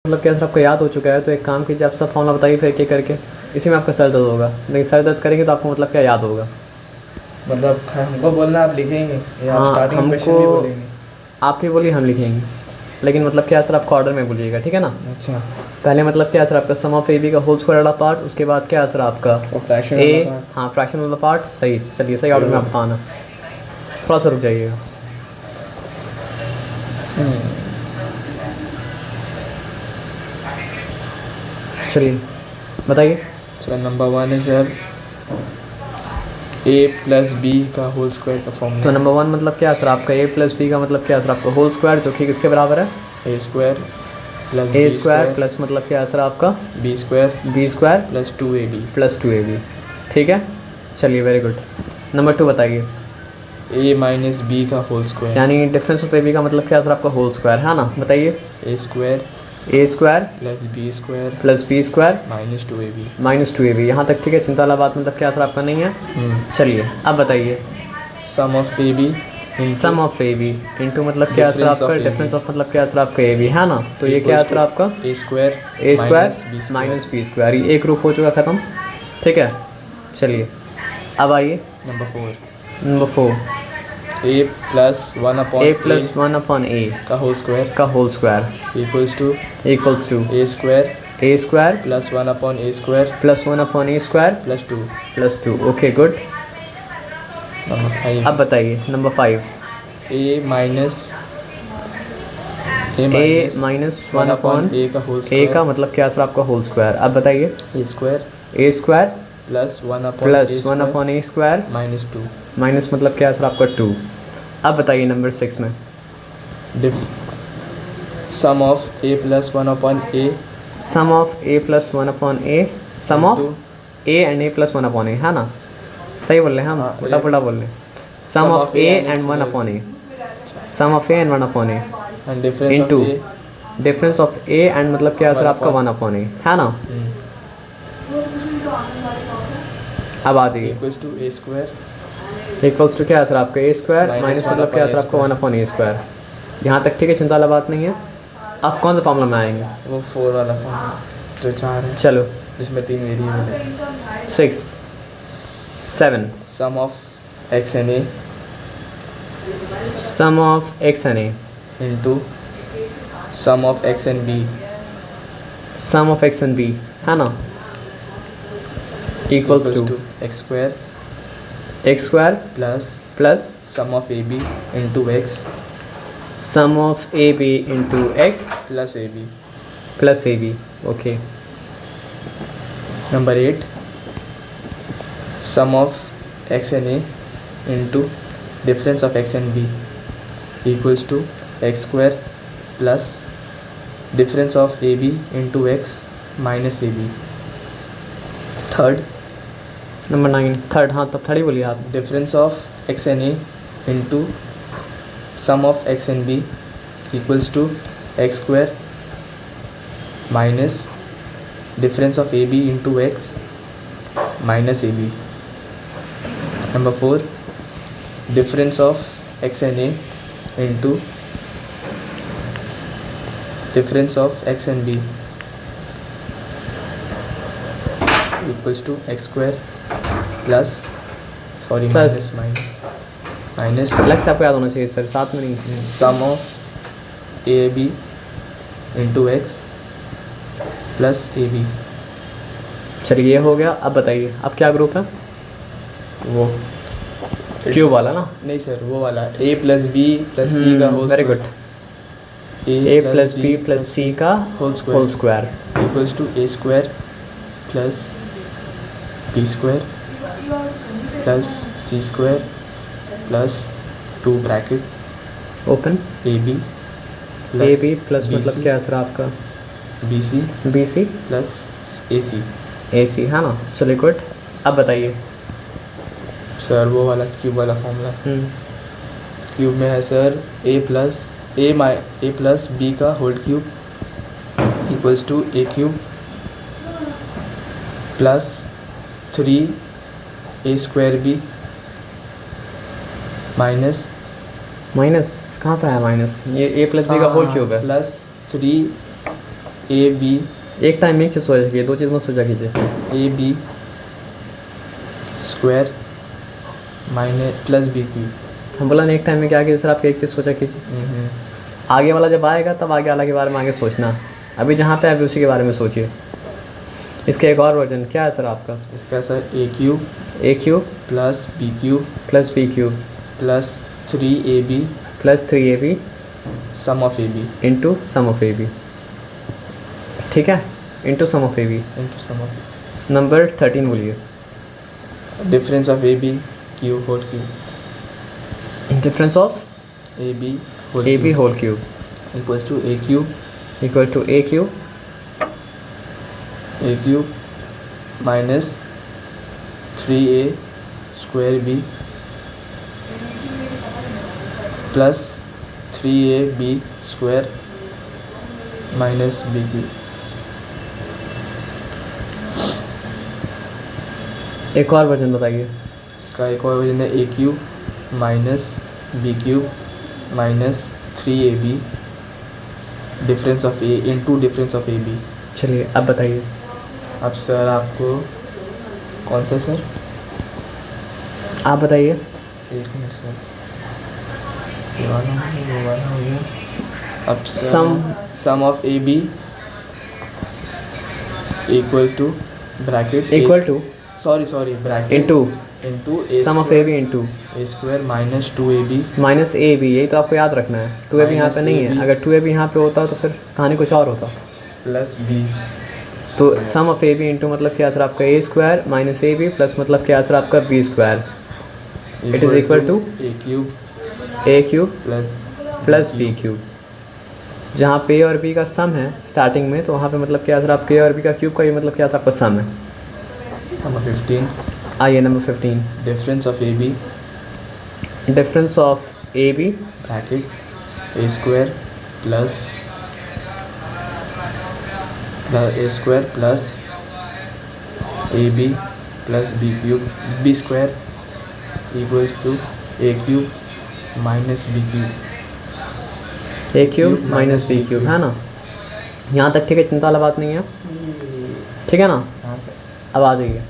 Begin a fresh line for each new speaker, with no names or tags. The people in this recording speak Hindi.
मतलब क्या सर आपको याद हो चुका है, तो एक काम कीजिए, आप सब फॉर्मूला बताइए फिर एक करके, इसी में आपका सर दर्द होगा, लेकिन सर दर्द करेंगे तो आपको मतलब क्या याद होगा।
मतलब हमको बोलना, आप लिखेंगे या आप
हाँ
स्टार्टिंग क्वेश्चन
हमको,
भी बोलेंगे?
आप ही बोलिए हम लिखेंगे, लेकिन मतलब क्या सर आपको ऑर्डर में बोलिएगा, ठीक है ना।
अच्छा,
पहले मतलब क्या सर आपका सम ऑफ ए बी का होल स्क्वायर वाला पार्ट, उसके बाद क्या सर आपका
और फ्रैक्शन
ए,
वाला पार्ट।
हाँ फ्रैक्शन वाला पार्ट, सही, चलिए सही ऑर्डर में आप बताना, थोड़ा सा रुक जाइएगा। चलिए बताइए।
सर नंबर 1 है सर ए प्लस बी का होल स्क्वायर का
तो
फॉर्मूला।
नंबर 1 मतलब क्या सर आपका ए प्लस बी का मतलब क्या सर आपका होल स्क्वायर, जो कि किसके बराबर है,
A square plus
A
B
square plus मतलब क्या सर आपका
B square
B square
plus 2ab।
Plus 2ab, ठीक है। चलिए वेरी गुड। नंबर 2 बताइए।
ए माइनस बी का होल स्क्वायर,
यानी डिफरेंस ऑफ ए बी का मतलब क्या सर आपका होल स्क्वायर है ना, बताइए।
ए स्क्वायर
ए square
plus B square
plus B square
minus 2ab।
Minus 2ab, यहाँ तक ठीक है, चिंता वाला बात मतलब क्या सर आपका नहीं है। चलिए अब बताइए।
Sum of A B
sum of A B into मतलब क्या सर
Difference
आपका
of AB.
डिफरेंस ऑफ मतलब क्या सर आपका ए बी है ना, तो ये क्या है सर आपका
A square
A square minus B square, ये एक रूप हो चुका ख़त्म, ठीक है। चलिए अब आइए
number 4 a plus 1 upon
a plus 1 upon a
का होल स्क्वायर
का whole square
equals to
a square
plus 1 upon a square
plus 1 upon a square
plus 2।
Okay good.
Number
अब बताइए number 5
a minus
minus 1 upon
a का होल
ए
स्क्वायर
का मतलब क्या सर आपका होल स्क्वायर। अब बताइए
ए square
A square
plus 1
upon a square
minus 2।
Minus मतलब क्या सर आपका 2। अब बताइए नंबर 6 में
sum of A plus 1 upon A
sum of A plus 1 upon A, sum of A and A plus 1 upon A है ना, सही बोल रहे हैं हम, उल्टा पुल्टा बोल रहे हैं। Sum of A and 1 upon A, sum of A and 1 upon A
and difference
into
of A
difference of A and मतलब क्या सर आपका 1 अपॉन ए है ना। अब आ जाइए
equals to a square
equals to क्या है सर आपका ए स्क्वायर
Minus
माइनस
1
मतलब क्या है
upon
सर
a
आपका 1 अपॉन ए स्क्वायर। यहाँ तक ठीक है, चिंता वाला बात नहीं है। आप कौन सा फॉर्मूला में आएंगे,
वो 4 वाला फॉर्म जो 4 है
चलो
जिसमें 3 वेरिएबल है।
6 7
sum of x and A
sum of x and A
into sum of x and B
sum of x and B है ना, equals to
x square
x² plus
sum of A B into X
sum of A B into X
plus A B.
Plus A B, okay.
Number 8 sum of x and A into difference of x and B equals to x square plus difference of A B into x minus A b. Third
number 9 third, हाँ तब थर्ड ही बोलिए आप।
Difference of x and A into sum of x and B equals to x square minus difference of A B into x minus A b. Number 4 difference of x and A into difference of x and B equals to x square plus minus
अलग से आपको याद होना चाहिए सर, साथ में नहीं।
Sum of A B into X plus A B.
चलिए ये हो गया। अब बताइए अब क्या ग्रुप है,
वो
क्यूब वाला ना,
नहीं सर, वो वाला a plus b plus c का whole
very good, a plus b plus c का
whole
whole square
equals to a square plus B square plus c square plus 2 bracket
open
a B
plus मतलब क्या है सर आपका
बी सी प्लस ए सी
है ना। चलिए गुड। अब बताइए
सर वो वाला क्यूब वाला फॉर्मूला क्यूब में है सर ए प्लस बी का whole cube equals to A cube plus 3 a square b minus
कहाँ से आया माइनस, ये ए प्लस बी का होल क्यूब है
प्लस 3 ए बी
एक टाइम में एक चीज़ सोचा कीजिए, दो चीज़ मत सोचा कीजिए।
A B square minus plus B cube.
हम बोला ना एक टाइम में क्या कीजिए सर, आपके एक चीज़ सोचा कीजिए। आगे वाला जब आएगा तब आगे वाला के बारे में आगे सोचना। अभी जहाँ पे अभी उसी के बारे में सोचिए। इसका एक और वर्जन क्या है सर आपका?
इसका sir a cube plus B cube plus 3ab
plus 3ab
sum of A B
into sum of A b. ठीक है, into sum of A B.
Into sum of
number 13 बोलिए।
Difference of A b cube whole cube.
Difference of
A b
whole cube
equals to A cube
equal to A cube
minus 3a square b plus 3ab square minus B cube.
एक और वर्जन बताइए।
इसका एक और वर्जन है A cube minus B cube minus 3ab difference of A into difference of A B.
चलिए अब बताइए।
अब सर आपको कौन सा सर?
आप बताइए।
एक मिनट सर, ये वाला हो गया। अब sum of A B equal to bracket
equal to
sorry bracket
into
into
sum of A B into
A square minus 2ab
minus A B. यही तो आपको याद रखना है। 2ab यहाँ पे नहीं है। अगर 2ab यहाँ पे होता तो फिर कहानी कुछ और होता।
Plus B.
तो sum of A B into मतलब क्या सर आपका A square minus A B plus मतलब क्या सर आपका B square. It is equal to A cube plus B cube. जहाँ पे ए और बी का सम है स्टार्टिंग में, तो वहाँ पे मतलब क्या सर आपके ए और बी का क्यूब का ये मतलब क्या सर आपका सम है।
नंबर 15।
आइए number 15।
Difference of A b bracket a square plus A B plus B cube b square equals to A cube minus B cube.
A cube minus B cube है ना। यहाँ तक ठीक है, चिंता वाला बात नहीं है। ठीक है ना।
हाँ सर।
अब आ जाइए।